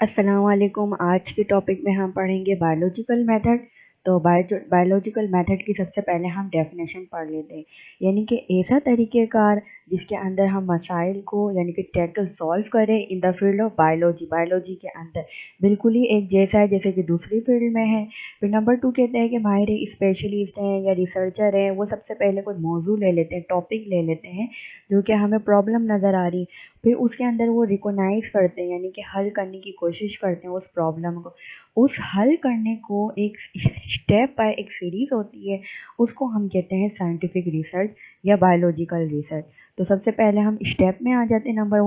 अस्सलाम वालेकुम। आज के टॉपिक में हम पढ़ेंगे बायोलॉजिकल मेथड। तो बायोलॉजिकल मेथड की सबसे पहले हम डेफिनेशन पढ़ लेते हैं, यानी कि ऐसा तरीक़ेकार जिसके अंदर हम मसाइल को यानी कि टैकल सॉल्व करें in the field of biology. Biology के अंदर बिल्कुल ही एक जैसा है जैसे कि दूसरी फील्ड में है। फिर नंबर 2 कहते हैं कि माहिर स्पेशलिस्ट हैं या रिसर्चर हैं, वो सबसे पहले कोई मौजू ले लेते हैं, टॉपिक ले लेते हैं जो कि हमें प्रॉब्लम नज़र आ रही है। फिर उसके अंदर वो रिकॉग्नाइज करते हैं, यानी कि हल करने की कोशिश करते हैं उस प्रॉब्लम को। उस हल करने को एक स्टेप बाय एक सीरीज होती है, उसको हम कहते हैं साइंटिफिक रिसर्च या बायोलॉजिकल रिसर्च। तो सबसे पहले हम स्टेप में आ जाते हैं। नंबर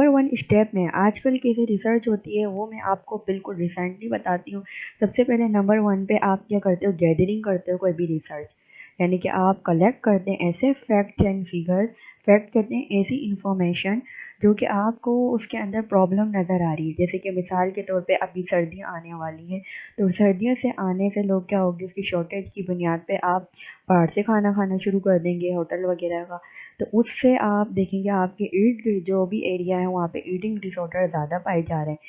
वन स्टेप में आजकल कैसे रिसर्च होती है वो मैं आपको बिल्कुल रिसेंटली बताती हूँ। सबसे पहले नंबर 1 पे आप क्या करते हो, गैदरिंग करते हो कोई भी रिसर्च, यानी कि आप कलेक्ट करते हैं ऐसे फैक्ट्स एंड फिगर्स। फैक्ट कहते हैं ऐसी इंफॉर्मेशन जो कि आपको उसके अंदर प्रॉब्लम नज़र आ रही है। जैसे कि मिसाल के तौर पे अभी सर्दियाँ आने वाली हैं, तो सर्दियों से आने से लोग क्या होगी, उसकी शॉर्टेज की बुनियाद पे आप बाहर से खाना खाना शुरू कर देंगे, होटल वगैरह का। तो उससे आप देखेंगे आपके इर्द गिर्द जो भी एरिया है वहाँ पे ईटिंग डिसऑर्डर ज़्यादा पाए जा रहे हैं।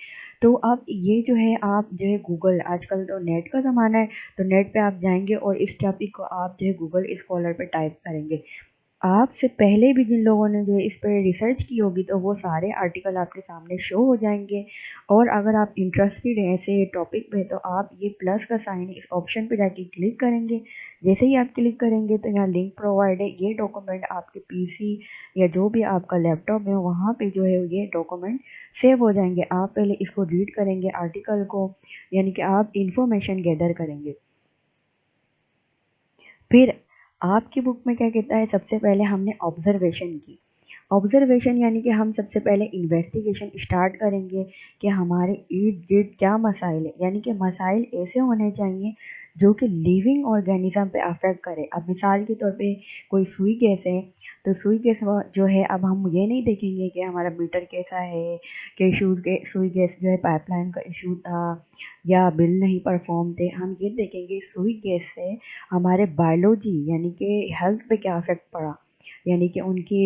तो अब ये जो है आप जो है गूगल, आजकल तो नेट का ज़माना है, तो नेट पे आप जाएंगे और इस टॉपिक को आप जो है गूगल स्कॉलर पे टाइप करेंगे। आपसे पहले भी जिन लोगों ने जो है इस पर रिसर्च की होगी तो वो सारे आर्टिकल आपके सामने शो हो जाएंगे। और अगर आप इंटरेस्टेड हैं ऐसे टॉपिक पे तो आप ये प्लस का साइन इस ऑप्शन पे जाके क्लिक करेंगे। जैसे ही आप क्लिक करेंगे तो यहाँ लिंक प्रोवाइड है, ये डॉक्यूमेंट आपके पीसी या जो भी आपका लैपटॉप है वहाँ पे जो है ये डॉक्यूमेंट सेव हो जाएंगे। आप पहले इसको रीड करेंगे आर्टिकल को, यानी कि आप इंफॉर्मेशन गैदर करेंगे। फिर आपकी बुक में क्या कहता है, सबसे पहले हमने ऑब्जर्वेशन की। ऑब्जर्वेशन यानी कि हम सबसे पहले इन्वेस्टिगेशन स्टार्ट करेंगे कि हमारे इर्द गिर्द क्या मसाइल है, यानी कि मसाइल ऐसे होने चाहिए जो कि लिविंग ऑर्गेनिज्म पे अफेक्ट करे। अब मिसाल के तौर पे कोई सुई गैस है, तो सुई गैस जो है, अब हम ये नहीं देखेंगे कि हमारा मीटर कैसा है, कि सुई गैस जो है पाइपलाइन का इशू था या बिल नहीं परफॉर्म थे। हम ये देखेंगे सुई गैस से हमारे बायोलॉजी यानी कि हेल्थ पे क्या इफेक्ट पड़ा, यानी कि उनकी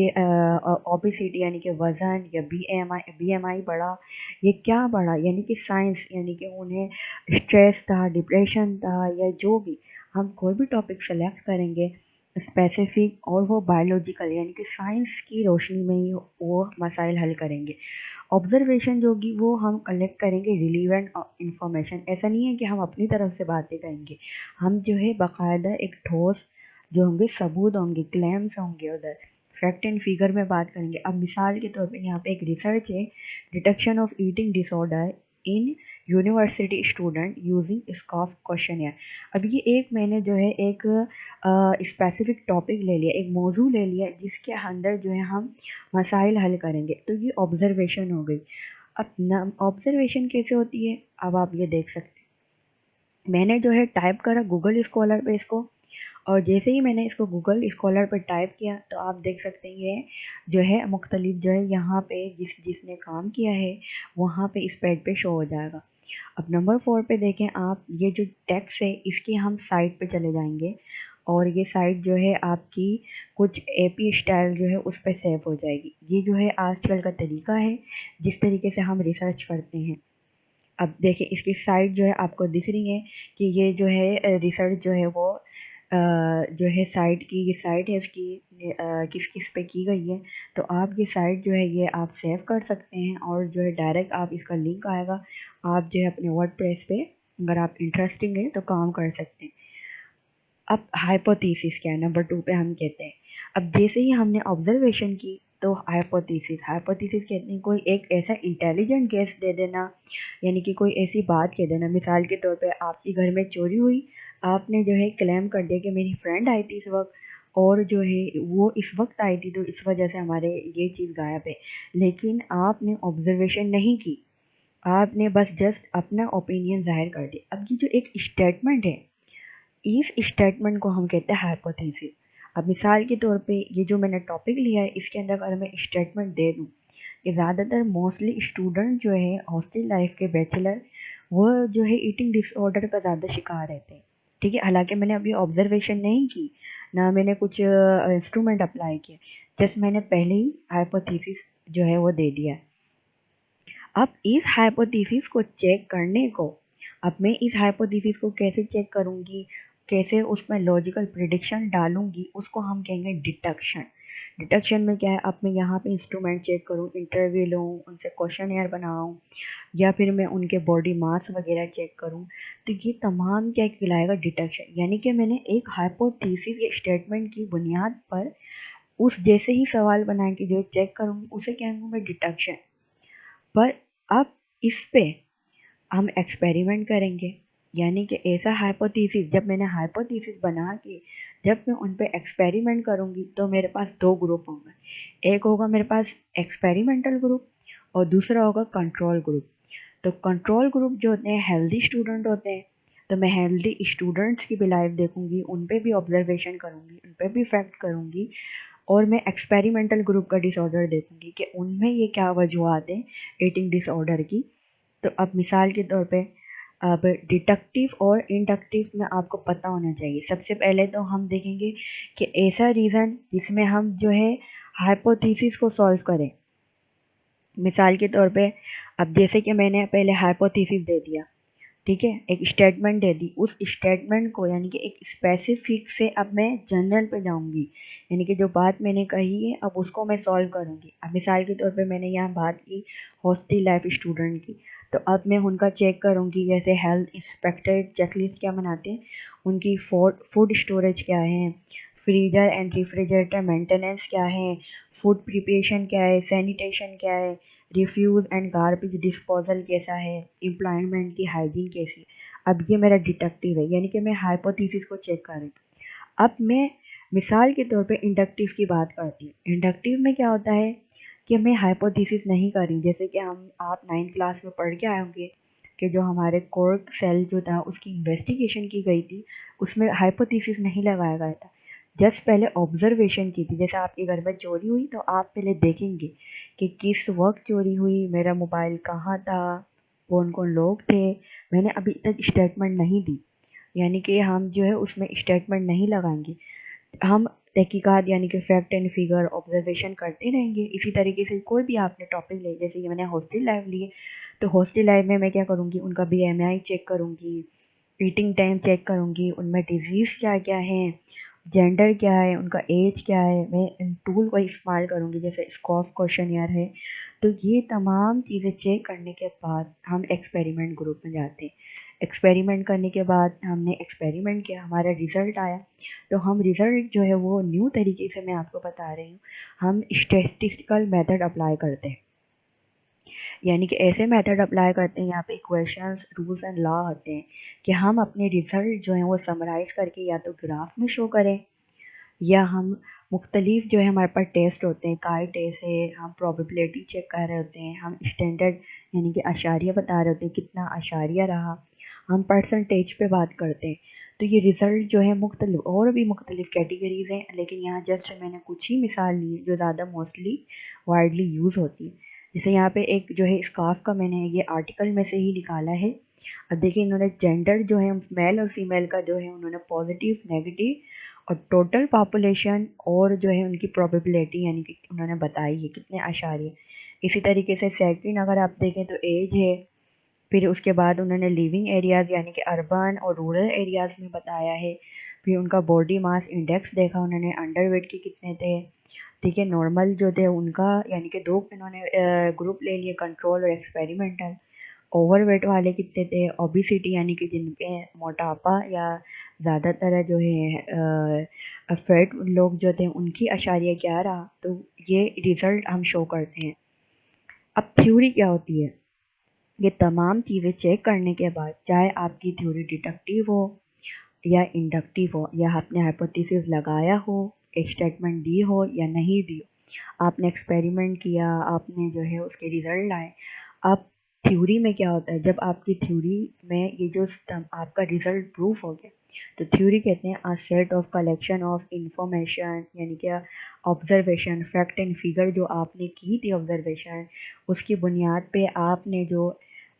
ओबेसिटी यानी कि वज़न या बीएमआई बढ़ा, ये क्या बढ़ा, यानी कि साइंस, यानी कि उन्हें स्ट्रेस था, डिप्रेशन था, या जो भी हम कोई भी टॉपिक सेलेक्ट करेंगे स्पेसिफिक, और वो बायोलॉजिकल यानी कि साइंस की रोशनी में ही वो मसाइल हल करेंगे। ऑब्जर्वेशन जो होगी वो हम कलेक्ट करेंगे रिलीवेंट इंफॉर्मेशन। ऐसा नहीं है कि हम अपनी तरफ से बातें करेंगे, हम जो है बाकायदा एक ठोस जो होंगे सबूत होंगे, क्लेम्स होंगे, उधर फैक्ट एंड फिगर में बात करेंगे। अब मिसाल के तौर पे यहाँ पे एक रिसर्च है, detection of eating disorder in university student using scoff question. अब ये एक मैंने जो है एक स्पेसिफिक टॉपिक ले लिया, एक मौजू ले लिया जिसके अंदर जो है हम मसाइल हल करेंगे, तो ये ऑब्जर्वेशन हो गई। अब ऑब्जर्वेशन कैसे होती है, अब आप ये देख सकते हैं, मैंने जो है टाइप करा गूगल स्कॉलर पे इसको, और जैसे ही मैंने इसको गूगल स्कॉलर पर टाइप किया तो आप देख सकते हैं ये जो है मुख्तलिफ जो है यहाँ पे जिसने काम किया है वहाँ पे इस पेज पे शो हो जाएगा। अब नंबर 4 पे देखें आप, ये जो टेक्स्ट है इसकी हम साइट पे चले जाएंगे, और ये साइट जो है आपकी कुछ एपी स्टाइल जो है उस पर सेव हो जाएगी। ये जो है आजकल का तरीका है जिस तरीके से हम रिसर्च करते हैं। अब देखिए इसकी साइट जो है आपको दिख रही है कि ये जो है रिसर्च जो है वो जो है साइट की, ये साइट है इसकी किस किस पे की गई है। तो आप ये साइट जो है ये आप सेव कर सकते हैं, और जो है डायरेक्ट आप इसका लिंक आएगा, आप जो है अपने वर्डप्रेस पे अगर आप इंटरेस्टिंग है तो काम कर सकते हैं। अब हाइपोथेसिस क्या है, नंबर 2 पे हम कहते हैं। अब जैसे ही हमने ऑब्जर्वेशन की तो हाइपोथेसिस कहते हैं कोई एक ऐसा इंटेलिजेंट गेस दे देना, यानी कि कोई ऐसी बात कह देना। मिसाल के तौर पे आपके घर में चोरी हुई, आपने जो है क्लेम कर दिया कि मेरी फ्रेंड आई थी इस वक्त, और जो है वो इस वक्त आई थी तो इस वजह से हमारे ये चीज़ गायब है। लेकिन आपने ऑब्जर्वेशन नहीं की, आपने बस जस्ट अपना ओपिनियन जाहिर कर दिया। अब ये जो एक स्टेटमेंट है, इस स्टेटमेंट को हम कहते हैं हाइपोथेसिस। अब मिसाल के तौर पे ये जो मैंने टॉपिक लिया है इसके अंदर अगर मैं स्टेटमेंट दे दूँ कि ज़्यादातर मोस्टली स्टूडेंट जो है हॉस्टल लाइफ के बैचलर, वो जो है ईटिंग डिसऑर्डर का ज़्यादा शिकार रहते हैं। ठीक है, हालांकि मैंने अभी ऑब्जर्वेशन नहीं की, ना मैंने कुछ इंस्ट्रूमेंट अप्लाई किया, जस्ट मैंने पहले ही हाइपोथेसिस जो है वो दे दिया है। अब इस हाइपोथेसिस को चेक करने को, अब मैं इस हाइपोथेसिस को कैसे चेक करूँगी, कैसे उसमें लॉजिकल प्रिडिक्शन डालूँगी, उसको हम कहेंगे डिडक्शन। डिडक्शन में क्या है, अब मैं यहाँ पे इंस्ट्रूमेंट चेक करूँ, इंटरव्यू लूँ, उनसे क्वेश्चनेयर बनाऊँ, या फिर मैं उनके बॉडी मास वगैरह चेक करूँ, तो ये तमाम क्या कहलाएगा, डिडक्शन। यानी कि मैंने एक हाइपोथेसिस या स्टेटमेंट की बुनियाद पर उस जैसे ही सवाल बना के जो चेक करूँगी उसे कहेंगे मैं डिडक्शन। पर अब इस पे हम एक्सपेरिमेंट करेंगे, यानी कि ऐसा हाइपोथेसिस, जब मैंने हाइपोथेसिस बना के जब मैं उन पे एक्सपेरिमेंट करूँगी तो मेरे पास दो ग्रुप होंगे। एक होगा मेरे पास एक्सपेरिमेंटल ग्रुप और दूसरा होगा कंट्रोल ग्रुप। तो कंट्रोल ग्रुप जो होते हैं हेल्दी स्टूडेंट होते हैं, तो मैं हेल्दी स्टूडेंट्स की भी लाइफ देखूंगी, उन पे भी ऑब्जर्वेशन करूंगी, उन पे भी फैक्ट करूंगी, और मैं एक्सपेरिमेंटल ग्रुप का डिसऑर्डर देखूंगी कि उनमें ये क्या वजूहत हैं ईटिंग डिसऑर्डर की। तो अब मिसाल के तौर पे, अब डिडक्टिव और इंडक्टिव में आपको पता होना चाहिए। सबसे पहले तो हम देखेंगे कि ऐसा रीज़न जिसमें हम जो है हाइपोथेसिस को सॉल्व करें। मिसाल के तौर पे, अब जैसे कि मैंने पहले हाइपोथेसिस दे दिया, ठीक है, एक स्टेटमेंट दे दी, उस स्टेटमेंट को यानी कि एक स्पेसिफिक से अब मैं जनरल पे जाऊंगी, यानी कि जो बात मैंने कही है अब उसको मैं सॉल्व करूंगी। अब मिसाल के तौर पे मैंने यहाँ बात की हॉस्टल लाइफ स्टूडेंट की, तो अब मैं उनका चेक करूंगी, जैसे हेल्थ इंस्पेक्टर चेकलिस्ट क्या बनाते हैं, उनकी फूड स्टोरेज क्या है, फ्रीजर एंड रेफ्रिजरेटर मेंटेनेंस क्या है, फूड प्रिपरेशन क्या है, सैनिटेशन क्या है, रिफ्यूज़ एंड गार्बेज डिस्पोजल कैसा है, एम्प्लॉयमेंट की हाइजीन कैसी है। अब ये मेरा डिडक्टिव है, यानी कि मैं हाइपोथेसिस को चेक कर रही हूँ। अब मैं मिसाल के तौर पे इंडक्टिव की बात करती हूँ। इंडक्टिव में क्या होता है कि मैं हाइपोथेसिस नहीं कर रही, जैसे कि आप 9th क्लास में पढ़ के आए होंगे कि जो हमारे कोर्क सेल जो था उसकी इन्वेस्टिगेशन की गई थी, उसमें हाइपोथेसिस नहीं लगाया गया था, जस्ट पहले ऑब्जर्वेशन की थी। जैसे आपके घर में चोरी हुई तो आप पहले देखेंगे कि किस वक्त चोरी हुई, मेरा मोबाइल कहाँ था, कौन कौन लोग थे। मैंने अभी तक स्टेटमेंट नहीं दी, यानी कि हम जो है उसमें स्टेटमेंट नहीं लगाएंगे, हम तहकीकात यानी कि फैक्ट एंड फिगर ऑब्जर्वेशन करते रहेंगे। इसी तरीके से कोई भी आपने टॉपिक ले, जैसे कि मैंने हॉस्टल लाइफ लिए, तो हॉस्टल लाइफ में मैं क्या करूँगी, उनका BMI चेक करूँगी, ईटिंग टाइम चेक करूँगी, उनमें डिजीज़ क्या क्या है, जेंडर क्या है, उनका एज क्या है, मैं इन टूल का इस्तेमाल करूँगी, जैसे स्कॉफ क्वेश्चनियर है। तो ये तमाम चीज़ें चेक करने के बाद हम एक्सपेरिमेंट ग्रुप में जाते हैं। एक्सपेरिमेंट करने के बाद हमने एक्सपेरिमेंट किया, हमारा रिज़ल्ट आया, तो हम रिज़ल्ट जो है वो न्यू तरीके से मैं आपको बता रही हूँ, हम स्टैटिस्टिकल मेथड अप्लाई करते हैं। यानी कि ऐसे मेथड अप्लाई करते हैं, यहाँ पे इक्वेशंस, रूल्स एंड लॉ होते हैं कि हम अपने रिज़ल्ट जो हैं वो समराइज़ करके या तो ग्राफ में शो करें, या हम मुख्तलिफ जो है हमारे पास टेस्ट होते हैं, काय टेस्ट है, हम प्रोबेबिलिटी चेक कर रहे होते हैं, हम स्टैंडर्ड यानी कि आशारिया बता रहे होते हैं, कितना आशारिया रहा, हम परसेंटेज पे बात करते हैं। तो ये रिज़ल्ट जो है मुख्तलिफ और भी मुख्तलिफ कैटेगरीज़ हैं, लेकिन यहाँ जस्ट मैंने कुछ ही मिसाल ली है जो ज़्यादा मोस्टली वाइडली यूज़ होती है। जैसे यहाँ पे एक जो है स्कार्फ का मैंने ये आर्टिकल में से ही निकाला है। अब देखिए इन्होंने जेंडर जो है मेल और फीमेल का जो है उन्होंने पॉजिटिव, नेगेटिव और टोटल पॉपुलेशन और जो है उनकी प्रोबेबिलिटी यानी कि उन्होंने बताई है कितने आशार्य। इसी तरीके से सेकंड अगर आप देखें तो एज है, फिर उसके बाद उन्होंने लिविंग एरियाज़ यानी कि अर्बन और रूरल एरियाज़ में बताया है। फिर उनका बॉडी मास इंडेक्स देखा उन्होंने, अंडरवेट के कितने थे, ठीक है, नॉर्मल जो थे उनका, यानी कि दो इन्होंने ग्रुप ले लिए, कंट्रोल और एक्सपेरिमेंटल। ओवरवेट वाले कितने थे, ओबिसिटी यानी कि जिनपे मोटापा या ज़्यादातर जो है फैट लोग जो थे उनकी आशारिया क्या रहा। तो ये रिज़ल्ट हम शो करते हैं। अब थ्योरी क्या होती है, ये तमाम चीज़ें चेक करने के बाद चाहे आपकी थ्योरी डिडक्टिव हो या इंडक्टिव हो, या आपने हाइपोथेसिस लगाया हो, एक स्टेटमेंट दी हो या नहीं दी हो, आपने एक्सपेरिमेंट किया, आपने जो है उसके रिजल्ट लाए। अब थ्योरी में क्या होता है, जब आपकी थ्योरी में ये जो आपका रिजल्ट प्रूफ हो गया, तो थ्योरी कहते हैं a set of collection of information, यानी कि ऑब्जर्वेशन, फैक्ट एंड फिगर जो आपने की थी ऑब्जर्वेशन, उसकी बुनियाद पे आपने जो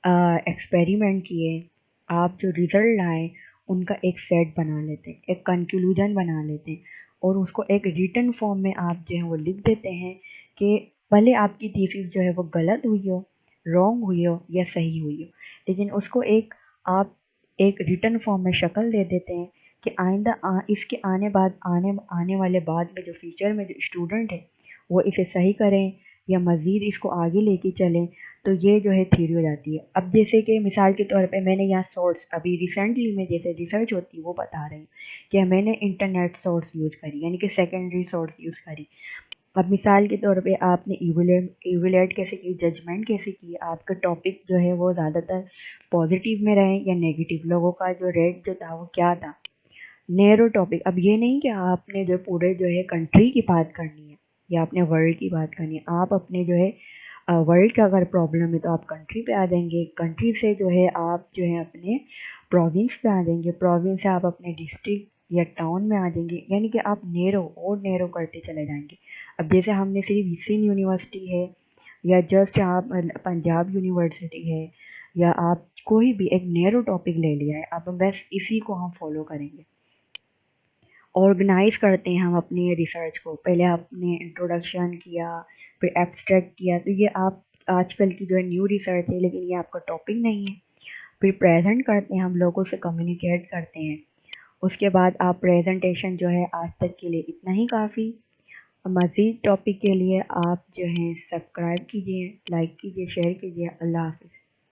एक्सपेरिमेंट किए, आप जो रिजल्ट लाए, उनका एक सेट बना लेते हैं, एक कंक्लूजन बना लेते हैं, और उसको एक रिटन फॉर्म में आप जो है वो लिख देते हैं कि भले आपकी थीसिस जो है वो गलत हुई हो, रॉन्ग हुई हो या सही हुई हो, लेकिन उसको आप एक रिटर्न फॉर्म में शक्ल दे देते हैं कि आइंदा इसके आने वाले बाद में जो फ्यूचर में जो स्टूडेंट है वो इसे सही करें या मज़ीद इसको आगे लेके चलें, तो ये जो है थ्योरी हो जाती है। अब जैसे कि मिसाल के तौर पे मैंने यहाँ सोर्स अभी रिसेंटली में जैसे रिसर्च होती है वो बता रही हूँ कि मैंने इंटरनेट सोर्स यूज़ करी, यानी कि सेकेंडरी सोर्स यूज़ करी। अब मिसाल के तौर पे आपने इवेलुएट कैसे की, जजमेंट कैसे की, आपका टॉपिक जो है वो ज़्यादातर पॉजिटिव में रहे या नेगेटिव, लोगों का जो रेट जो था वो क्या था, नैरो टॉपिक। अब ये नहीं कि आपने जो पूरे जो है कंट्री की बात करनी है या आपने वर्ल्ड की बात करनी है, आप अपने जो है वर्ल्ड का अगर प्रॉब्लम है तो आप कंट्री पे आ जाएंगे, कंट्री से जो है आप जो है अपने प्रोविंस पे आ जाएंगे, प्रोविंस से आप अपने डिस्ट्रिक्ट या टाउन में आ जाएंगे, यानी कि आप नैरो और नैरो करते चले जाएंगे। अब जैसे हमने सिर्फ इसी यूनिवर्सिटी है या जस्ट आप पंजाब यूनिवर्सिटी है या आप कोई भी एक नैरो टॉपिक ले लिया है, अब बस इसी को हम फॉलो करेंगे। ऑर्गेनाइज करते हैं हम अपनी रिसर्च को, पहले आपने इंट्रोडक्शन किया, फिर एब्स्ट्रैक्ट किया, तो ये आप आजकल की जो है न्यू रिसर्च है, लेकिन ये आपका टॉपिक नहीं है। फिर प्रेजेंट करते हैं, हम लोगों से कम्युनिकेट करते हैं। उसके बाद आप प्रेजेंटेशन जो है आज तक के लिए इतना ही काफ़ी। मज़ीद टॉपिक के लिए आप जो है सब्सक्राइब कीजिए, लाइक कीजिए, शेयर कीजिए। अल्लाह हाफ़िज़।